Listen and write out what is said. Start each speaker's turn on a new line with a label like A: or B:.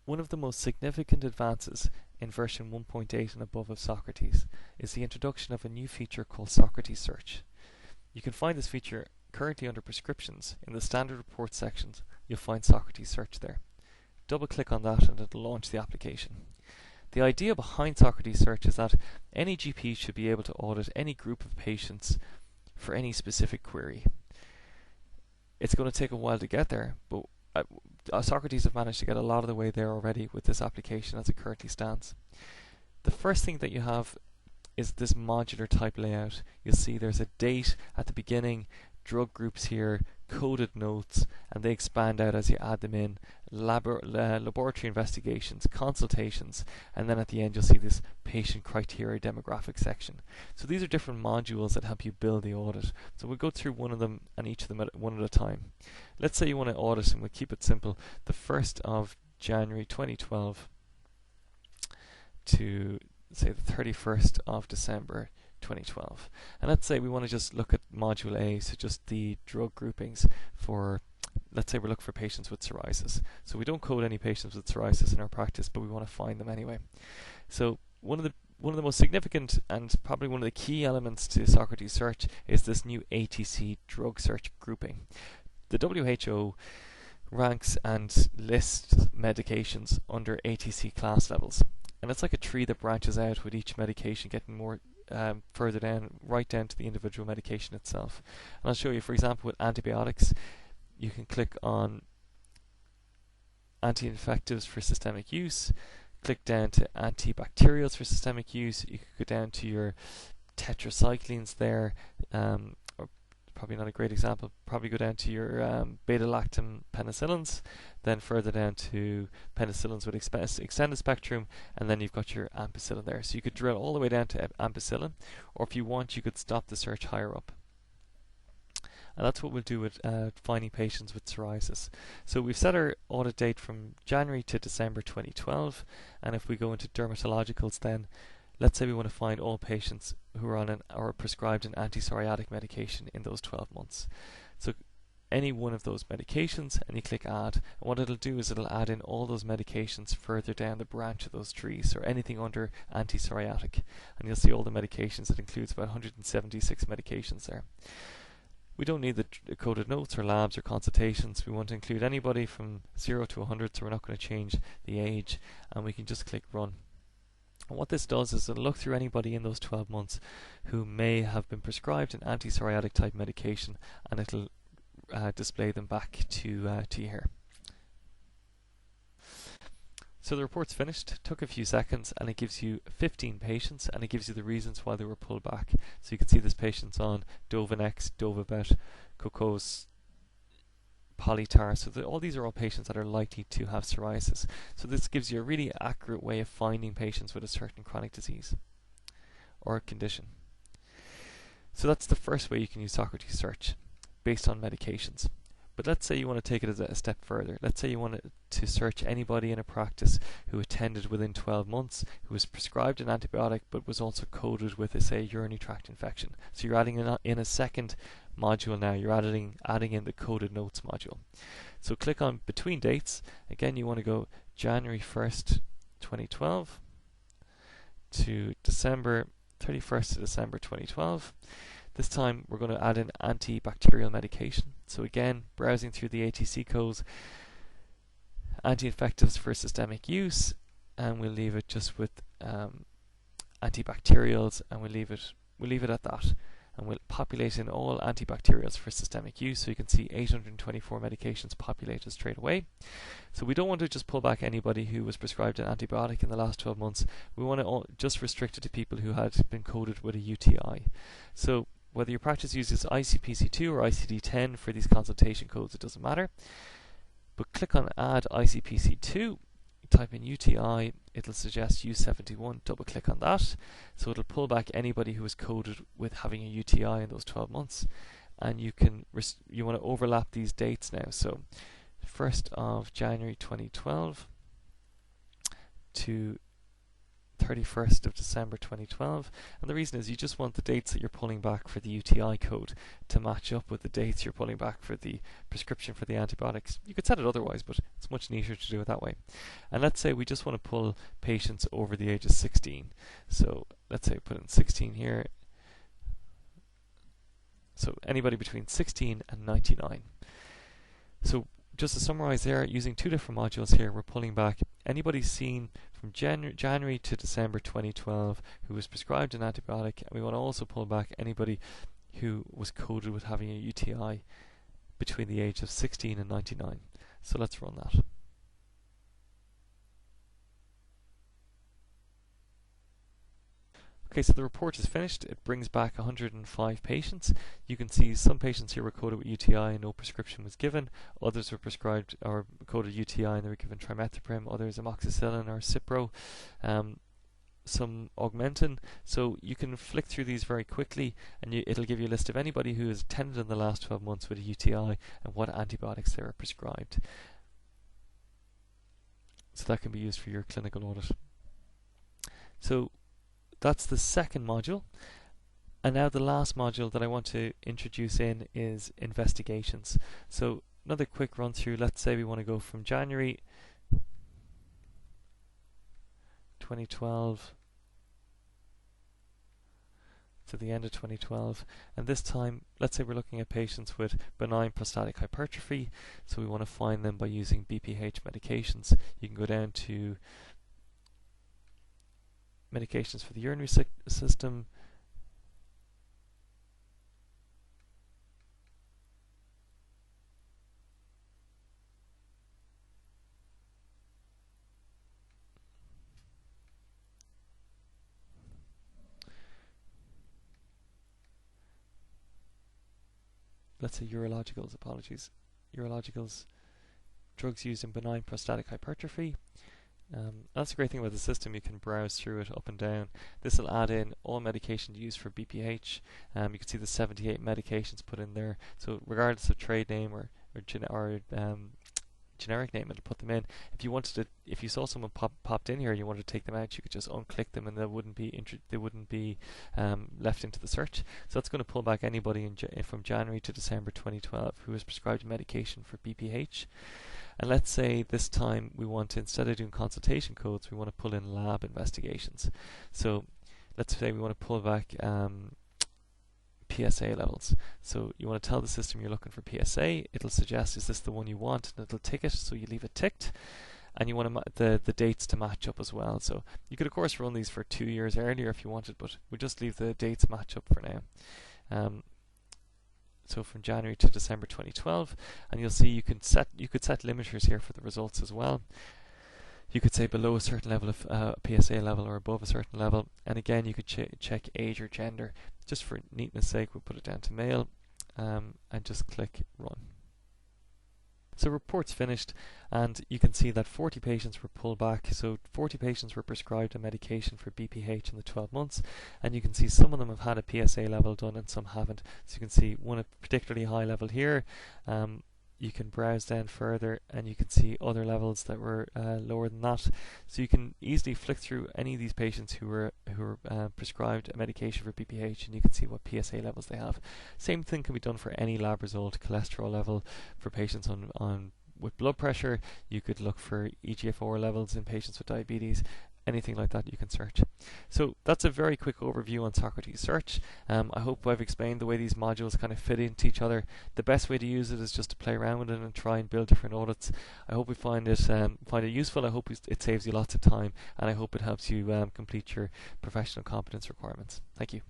A: One of the most significant advances in version 1.8 and above of Socrates is the introduction of a new feature called Socrates Search. You can find this feature currently under prescriptions. In the standard report sections, you'll find Socrates Search there. Double click on that and it'll launch the application. The idea behind Socrates Search is that any GP should be able to audit any group of patients for any specific query. It's going to take a while to get there, but Socrates have managed to get a lot of the way there already with this application as it currently stands. The first thing that you have is this modular type layout. You'll see there's a date at the beginning, drug groups here, coded notes, and they expand out as you add them in, laboratory investigations, consultations, and then at the end you'll see this patient criteria demographic section. So these are different modules that help you build the audit. So we'll go through one of them and each of them one at a time. Let's say you want to audit, and we'll keep it simple, the 1st of January 2012 to say the 31st of December 2012. And let's say we want to just look at module A, so just the drug groupings for, let's say we're looking for patients with psoriasis. So we don't code any patients with psoriasis in our practice, but we want to find them anyway. So one of the most significant and probably one of the key elements to Socrates Search is this new ATC drug search grouping. The WHO ranks and lists medications under ATC class levels. And it's like a tree that branches out with each medication getting more further down, right down to the individual medication itself. And I'll show you, for example, with antibiotics, you can click on anti-infectives for systemic use, click down to antibacterials for systemic use, you could go down to your tetracyclines there, or probably not a great example, probably go down to your beta-lactam penicillins, then further down to penicillins with extended spectrum, and then you've got your ampicillin there. So you could drill all the way down to ampicillin, or if you want, you could stop the search higher up. And that's what we'll do with finding patients with psoriasis. So we've set our audit date from January to December 2012, and if we go into dermatologicals then, let's say we want to find all patients who are on or prescribed an anti-psoriatic medication in those 12 months. So any one of those medications, and you click add, and what it'll do is it'll add in all those medications further down the branch of those trees, or anything under anti-psoriatic, and you'll see all the medications. It includes about 176 medications there. We don't need the coded notes or labs or consultations. We want to include anybody from 0 to 100, so we're not going to change the age, and we can just click run. And what this does is it'll look through anybody in those 12 months who may have been prescribed an anti-psoriatic type medication, and it'll display them back to here. So the report's finished, took a few seconds, and it gives you 15 patients, and it gives you the reasons why they were pulled back. So you can see this patient's on Dovanex, Dovabet, Cocos, Polytar. So all these are all patients that are likely to have psoriasis. So this gives you a really accurate way of finding patients with a certain chronic disease or condition. So that's the first way you can use Socrates Search, based on medications. But let's say you want to take it a step further. Let's say you want to search anybody in a practice who attended within 12 months, who was prescribed an antibiotic but was also coded with, say, urinary tract infection. So you're adding in a second module now. You're adding in the coded notes module. So click on between dates. Again, you want to go January 1st, 2012 to December 31st to December 2012. This time we're going to add in antibacterial medication. So again, browsing through the ATC codes, anti-infectives for systemic use, and we'll leave it just with antibacterials, and we'll leave it at that. And we'll populate in all antibacterials for systemic use. So you can see 824 medications populated straight away. So we don't want to just pull back anybody who was prescribed an antibiotic in the last 12 months. We want to just restrict it to people who had been coded with a UTI. So whether your practice uses ICPC2 or ICD-10 for these consultation codes, it doesn't matter. But click on Add ICPC2, type in UTI, it'll suggest U71, double click on that. So it'll pull back anybody who was coded with having a UTI in those 12 months. And you want to overlap these dates now. So 1st of January 2012 to 31st of December 2012, and the reason is you just want the dates that you're pulling back for the UTI code to match up with the dates you're pulling back for the prescription for the antibiotics. You could set it otherwise, but it's much neater to do it that way. And let's say we just want to pull patients over the age of 16. So let's say put in 16 here. So anybody between 16 and 99. So just to summarize there, using two different modules here, we're pulling back anybody seen from January to December 2012 who was prescribed an antibiotic, and we want to also pull back anybody who was coded with having a UTI between the age of 16 and 99. So let's run that. Okay, so the report is finished. It brings back 105 patients. You can see some patients here were coded with UTI and no prescription was given. Others were prescribed or coded UTI and they were given trimethoprim, others amoxicillin or Cipro, some Augmentin. So you can flick through these very quickly, and it'll give you a list of anybody who has attended in the last 12 months with a UTI and what antibiotics they were prescribed. So that can be used for your clinical audit. So that's the second module. And now the last module that I want to introduce in is investigations. So another quick run through. Let's say we want to go from January 2012 to the end of 2012, and this time let's say we're looking at patients with benign prostatic hypertrophy, so we want to find them by using BPH medications. You can go down to medications for the urinary system, let's say urologicals, drugs used in benign prostatic hypertrophy. That's a great thing about the system. You can browse through it up and down. This will add in all medications used for BPH. You can see the 78 medications put in there. So regardless of trade name or generic name, it'll put them in. If you wanted to, if you saw someone popped in here and you wanted to take them out, you could just unclick them and they wouldn't be left into the search. So that's going to pull back anybody from January to December 2012 who was prescribed medication for BPH. And let's say this time we want to, instead of doing consultation codes, we want to pull in lab investigations. So let's say we want to pull back PSA levels. So you want to tell the system you're looking for PSA. It'll suggest, is this the one you want, and it'll tick it, so you leave it ticked. And you want the dates to match up as well. So you could of course run these for 2 years earlier if you wanted, but we'll just leave the dates match up for now. So from January to December 2012, and you'll see you could set limiters here for the results as well. You could say below a certain level of PSA level or above a certain level, and again you could check age or gender. Just for neatness sake, we'll put it down to male, and just click run. So report's finished, and you can see that 40 patients were pulled back. So 40 patients were prescribed a medication for BPH in the 12 months, and you can see some of them have had a PSA level done and some haven't. So you can see one at particularly high level here. You can browse down further and you can see other levels that were lower than that. So you can easily flick through any of these patients who were prescribed a medication for BPH, and you can see what PSA levels they have. Same thing can be done for any lab result. Cholesterol level for patients with blood pressure. You could look for EGFR levels in patients with diabetes. Anything like that you can search. So that's a very quick overview on Socrates Search. I hope I've explained the way these modules kind of fit into each other. The best way to use it is just to play around with it and try and build different audits. I hope you find it useful. I hope it saves you lots of time, and I hope it helps you complete your professional competence requirements. Thank you.